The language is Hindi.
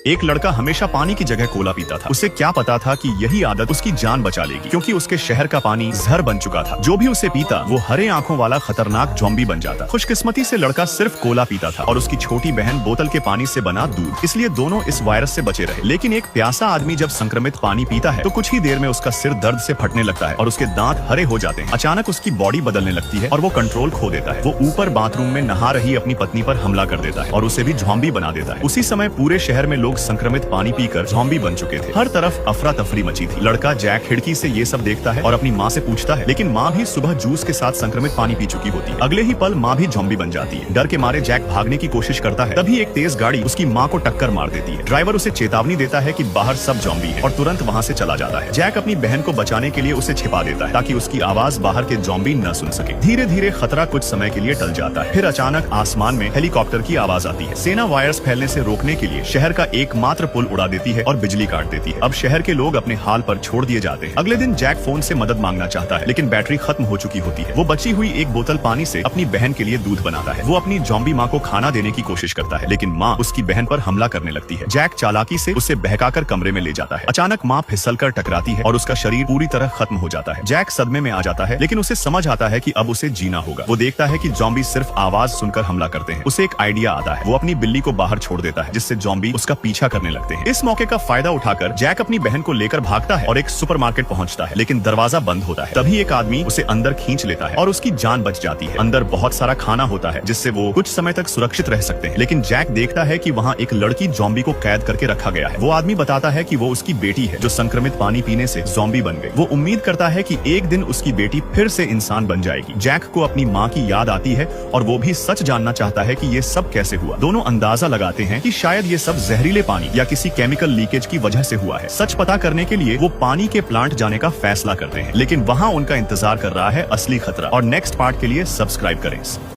एक लड़का हमेशा पानी की जगह कोला पीता था। उसे क्या पता था कि यही आदत उसकी जान बचा लेगी, क्योंकि उसके शहर का पानी जहर बन चुका था। जो भी उसे पीता वो हरे आंखों वाला खतरनाक ज़ॉम्बी बन जाता। खुशकिस्मती से लड़का सिर्फ कोला पीता था और उसकी छोटी बहन बोतल के पानी से बना दूध, इसलिए दोनों इस वायरस से बचे रहे। लेकिन एक प्यासा आदमी जब संक्रमित पानी पीता है तो कुछ ही देर में उसका सिर दर्द से फटने लगता है और उसके दांत हरे हो जाते हैं। अचानक उसकी बॉडी बदलने लगती है और वो कंट्रोल खो देता है। वो ऊपर बाथरूम में नहा रही अपनी पत्नी पर हमला कर देता है और उसे भी ज़ॉम्बी बना देता है। उसी समय पूरे शहर में लोग संक्रमित पानी पीकर ज़ॉम्बी बन चुके थे। हर तरफ अफरा तफरी मची थी। लड़का जैक खिड़की से ये सब देखता है और अपनी माँ से पूछता है, लेकिन माँ भी सुबह जूस के साथ संक्रमित पानी पी चुकी होती है। अगले ही पल माँ भी ज़ॉम्बी बन जाती है। डर के मारे जैक भागने की कोशिश करता है, तभी एक तेज गाड़ी उसकी माँ को टक्कर मार देती है। ड्राइवर उसे चेतावनी देता है कि बाहर सब ज़ॉम्बी है और तुरंत वहाँ से चला जाता है। जैक अपनी बहन को बचाने के लिए उसे छिपा देता है ताकि उसकी आवाज बाहर के ज़ॉम्बी न सुन सके। धीरे धीरे खतरा कुछ समय के लिए टल जाता है। फिर अचानक आसमान में हेलीकॉप्टर की आवाज आती है। सेना वायरस फैलने से रोकने के लिए शहर का एकमात्र पुल उड़ा देती है और बिजली काट देती है। अब शहर के लोग अपने हाल पर छोड़ दिए जाते हैं। अगले दिन जैक फोन से मदद मांगना चाहता है, लेकिन बैटरी खत्म हो चुकी होती है। वो बची हुई एक बोतल पानी से अपनी बहन के लिए दूध बनाता है। वो अपनी ज़ॉम्बी माँ को खाना देने की कोशिश करता है, लेकिन माँ उसकी बहन पर हमला करने लगती है। जैक चालाकी से उसे बहकाकर कमरे में ले जाता है। अचानक माँ फिसलकर टकराती है और उसका शरीर पूरी तरह खत्म हो जाता है। जैक सदमे में आ जाता है, लेकिन उसे समझ आता है कि अब उसे जीना होगा। वो देखता है कि ज़ॉम्बी सिर्फ आवाज सुनकर हमला करते हैं। उसे एक आइडिया आता है। वो अपनी बिल्ली को बाहर छोड़ देता है, जिससे ज़ॉम्बी उसका पीछा करने लगते हैं। इस मौके का फायदा उठाकर जैक अपनी बहन को लेकर भागता है और एक सुपरमार्केट पहुंचता है, लेकिन दरवाजा बंद होता है। तभी एक आदमी उसे अंदर खींच लेता है और उसकी जान बच जाती है। अंदर बहुत सारा खाना होता है, जिससे वो कुछ समय तक सुरक्षित रह सकते हैं। लेकिन जैक देखता है कि वहाँ एक लड़की ज़ॉम्बी को कैद करके रखा गया है। वो आदमी बताता है कि वो उसकी बेटी है, जो संक्रमित पानी पीने से ज़ॉम्बी बन गई। वो उम्मीद करता है कि एक दिन उसकी बेटी फिर से इंसान बन जाएगी। जैक को अपनी माँ की याद आती है और वो भी सच जानना चाहता है कि ये सब कैसे हुआ। दोनों अंदाजा लगाते हैं कि शायद ये सब जहरीले पानी या किसी केमिकल लीकेज की वजह से हुआ है। सच पता करने के लिए वो पानी के प्लांट जाने का फैसला करते हैं, लेकिन वहाँ उनका इंतजार कर रहा है असली खतरा। और नेक्स्ट पार्ट के लिए सब्सक्राइब करें।